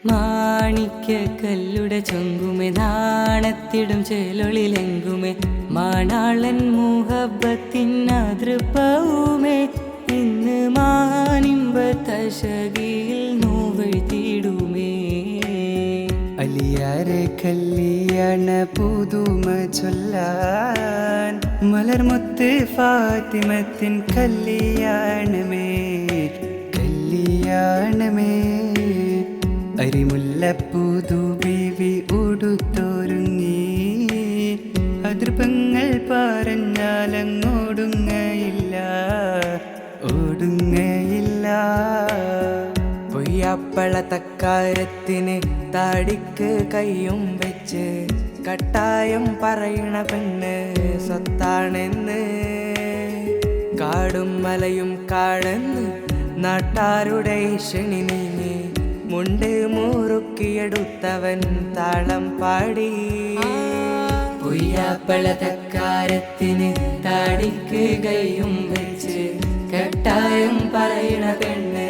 മാണിക്യ കല്ലുടെ ചൊങ്കുമേ നാണത്തിടും ചേലൊളിലെങ്കുമേ മാണാളൻ മുഹബത്തിൻ അതൃപ്പവുമേ ഇന്ന് മാനിമ്പ തശകിയിൽ നോവെഴുതിടുമേ. അലിയാരെ കല്യാണ പുതുമ ചൊല്ലാൻ മലർമുത്ത് ഫാത്തിമത്തിൻ കല്യാണമേ കല്യാണമേ. അരിമുല്ലപ്പൂതു ബീവി ഉടുത്തൊരുങ്ങി അതൃപ്പങ്ങൾ പറഞ്ഞാലങ്ങോടുങ്ങയില്ല ഓടുങ്ങയില്ല. പൊയ്യാപ്പള തക്കാരത്തിന് താടിക്ക് കയ്യും വെച്ച് കട്ടായം പറയണ പെണ്ണ് സ്വത്താണെന്ന് കാടും മലയും കാടെന്ന് നാട്ടാരുടെ ക്ഷണി നീങ്ങി മുണ്ട് മുറുക്കിയെടുത്തവൻ താളം പാടി. പൊയ്യാപ്പള തക്കാരത്തിന് താടിക്ക് കയ്യും വെച്ച് കട്ടായം പറയണ പെണ്ണ്